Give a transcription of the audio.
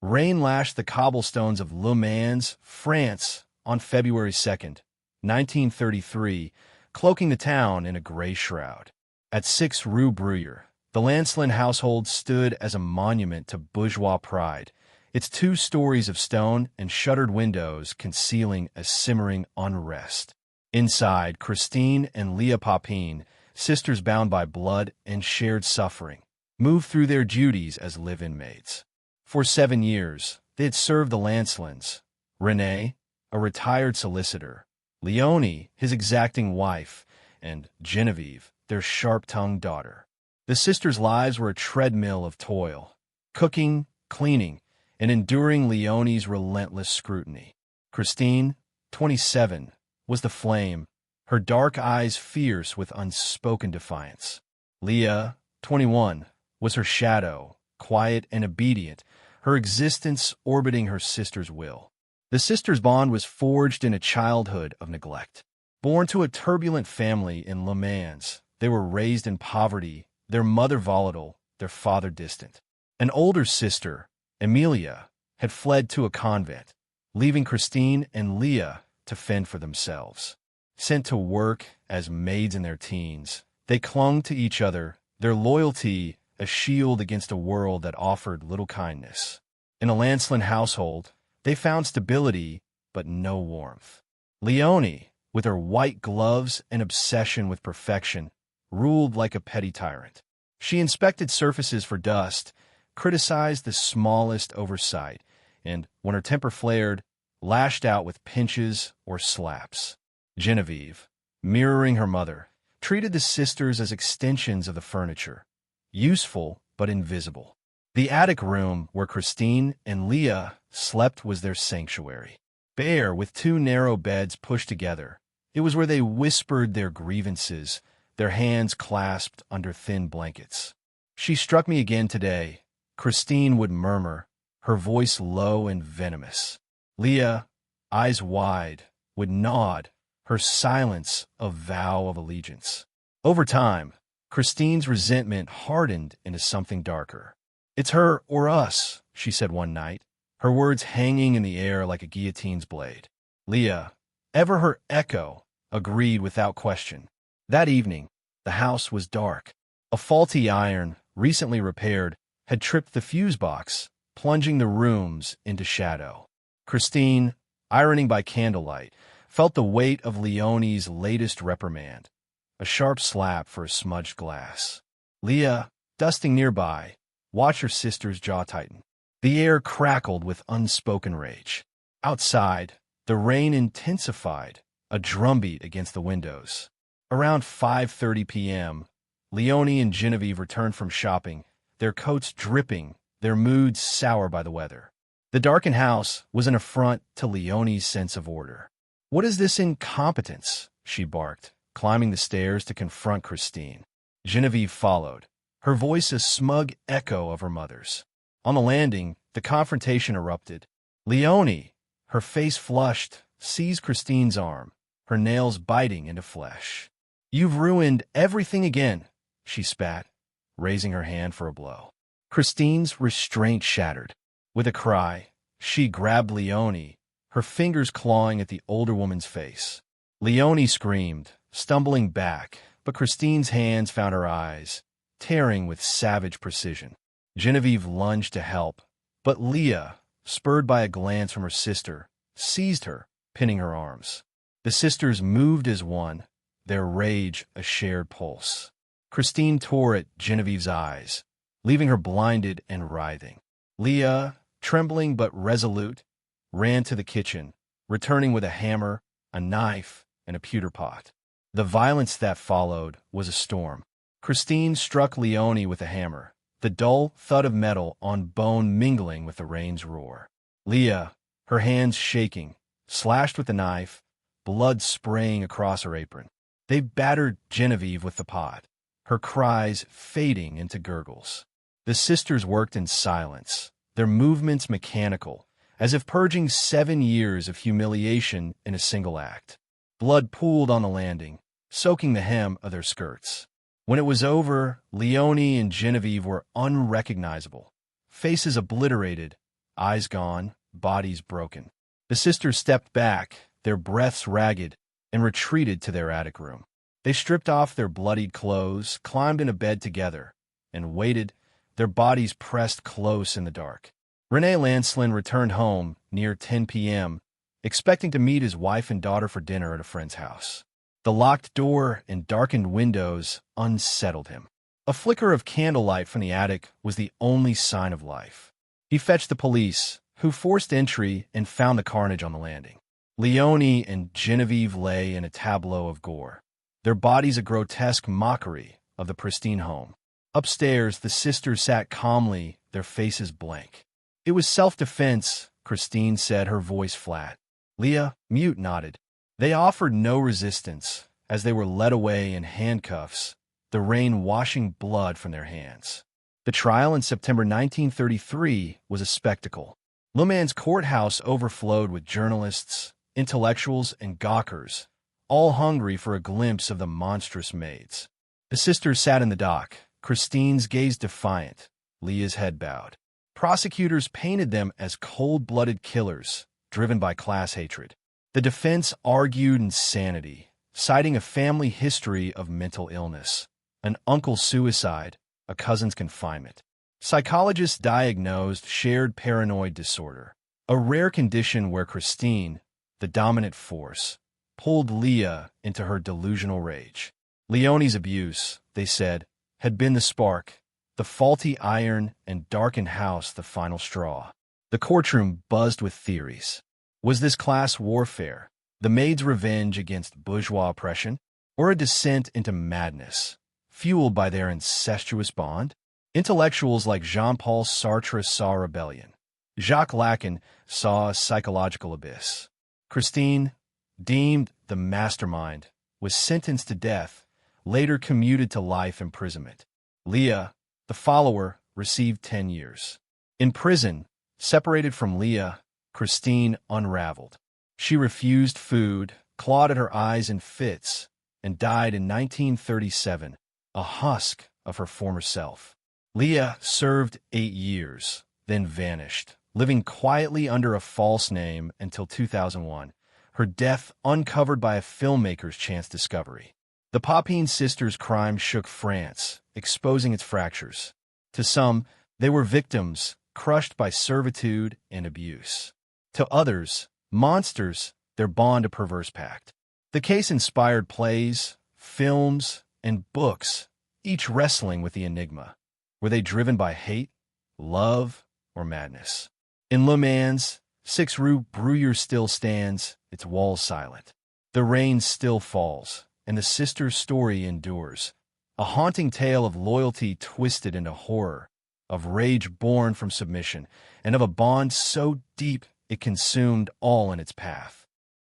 Rain lashed the cobblestones of Le Mans, France, on February 2nd, 1933, cloaking the town in a gray shroud. At 6 Rue Bruyère, the Lancelin household stood as a monument to bourgeois pride, its 2 stories of stone and shuttered windows concealing a simmering unrest. Inside, Christine and Léa Papin, sisters bound by blood and shared suffering, moved through their duties as live-in maids. For 7 years, they had served the Lancelins. René, a retired solicitor, Léonie, his exacting wife, and Geneviève, their sharp-tongued daughter. The sisters' lives were a treadmill of toil, cooking, cleaning, and enduring Léonie's relentless scrutiny. Christine, 27, was the flame, her dark eyes fierce with unspoken defiance. Léa, 21, was her shadow, quiet and obedient, her existence orbiting her sister's will. The sisters' bond was forged in a childhood of neglect. Born to a turbulent family in Le Mans, they were raised in poverty, their mother volatile, their father distant. An older sister, Emilia, had fled to a convent, leaving Christine and Léa to fend for themselves. Sent to work as maids in their teens, they clung to each other, their loyalty a shield against a world that offered little kindness. In a Lancelin household, they found stability but no warmth. Léonie, with her white gloves and obsession with perfection, ruled like a petty tyrant. She inspected surfaces for dust, criticized the smallest oversight, and, when her temper flared, lashed out with pinches or slaps. Geneviève, mirroring her mother, treated the sisters as extensions of the furniture, useful but invisible. The attic room where Christine and Léa slept was their sanctuary. Bare, with 2 narrow beds pushed together, it was where they whispered their grievances, their hands clasped under thin blankets. "She struck me again today," Christine would murmur, her voice low and venomous. Léa, eyes wide, would nod, her silence a vow of allegiance. Over time, Christine's resentment hardened into something darker. "It's her or us," she said one night, her words hanging in the air like a guillotine's blade. Léa, ever her echo, agreed without question. That evening, the house was dark. A faulty iron, recently repaired, had tripped the fuse box, plunging the rooms into shadow. Christine, ironing by candlelight, felt the weight of Léonie's latest reprimand, a sharp slap for a smudged glass. Léa, dusting nearby, watched her sister's jaw tighten. The air crackled with unspoken rage. Outside, the rain intensified, a drumbeat against the windows. Around 5:30 p.m., Léonie and Geneviève returned from shopping, their coats dripping, their moods sour by the weather. The darkened house was an affront to Léonie's sense of order. "What is this incompetence?" she barked, climbing the stairs to confront Christine. Geneviève followed, her voice a smug echo of her mother's. On the landing, the confrontation erupted. Léonie, her face flushed, seized Christine's arm, her nails biting into flesh. "You've ruined everything again," she spat, raising her hand for a blow. Christine's restraint shattered. With a cry, she grabbed Léonie, her fingers clawing at the older woman's face. Léonie screamed, stumbling back, but Christine's hands found her eyes, tearing with savage precision. Geneviève lunged to help, but Léa, spurred by a glance from her sister, seized her, pinning her arms. The sisters moved as one, their rage a shared pulse. Christine tore at Genevieve's eyes, leaving her blinded and writhing. Léa, trembling but resolute, ran to the kitchen, returning with a hammer, a knife, and a pewter pot. The violence that followed was a storm. Christine struck Léonie with a hammer, the dull thud of metal on bone mingling with the rain's roar. Léa, her hands shaking, slashed with the knife, blood spraying across her apron. They battered Geneviève with the pot, her cries fading into gurgles. The sisters worked in silence, their movements mechanical, as if purging 7 years of humiliation in a single act. Blood pooled on the landing, soaking the hem of their skirts. When it was over, Léonie and Geneviève were unrecognizable, faces obliterated, eyes gone, bodies broken. The sisters stepped back, their breaths ragged, and retreated to their attic room. They stripped off their bloodied clothes, climbed in a bed together, and waited, their bodies pressed close in the dark. René Lancelin returned home near 10 p.m., expecting to meet his wife and daughter for dinner at a friend's house. The locked door and darkened windows unsettled him. A flicker of candlelight from the attic was the only sign of life. He fetched the police, who forced entry and found the carnage on the landing. Leonie and Genevieve lay in a tableau of gore, their bodies a grotesque mockery of the pristine home. Upstairs, the sisters sat calmly, their faces blank. It was self-defense, Christine said, her voice flat. Léa, mute, nodded. They offered no resistance as they were led away in handcuffs, the rain washing blood from their hands. The trial in September 1933 was a spectacle. Le Mans courthouse overflowed with journalists, intellectuals, and gawkers, all hungry for a glimpse of the monstrous maids. The sisters sat in the dock, Christine's gaze defiant, Léa's head bowed. Prosecutors painted them as cold-blooded killers, driven by class hatred. The defense argued insanity, citing a family history of mental illness, an uncle's suicide, a cousin's confinement. Psychologists diagnosed shared paranoid disorder, a rare condition where Christine, the dominant force, pulled Léa into her delusional rage. Leonie's abuse, they said, had been the spark, the faulty iron and darkened house the final straw. The courtroom buzzed with theories. Was this class warfare, the maid's revenge against bourgeois oppression, or a descent into madness, fueled by their incestuous bond? Intellectuals like Jean-Paul Sartre saw rebellion. Jacques Lacan saw a psychological abyss. Christine, deemed the mastermind, was sentenced to death, later commuted to life imprisonment. Léa, the follower, received 10 years. In prison, separated from Léa, Christine unraveled. She refused food, clawed at her eyes in fits, and died in 1937, a husk of her former self. Léa served 8 years, then vanished, living quietly under a false name until 2001, her death uncovered by a filmmaker's chance discovery. The Papin Sisters' crime shook France, exposing its fractures. To some, they were victims, crushed by servitude and abuse. To others, monsters, their bond a perverse pact. The case inspired plays, films, and books, each wrestling with the enigma. Were they driven by hate, love, or madness? In Le Mans, 6 Rue Bruyère still stands, its walls silent. The rain still falls, and the sisters' story endures, a haunting tale of loyalty twisted into horror, of rage born from submission, and of a bond so deep it consumed all in its path.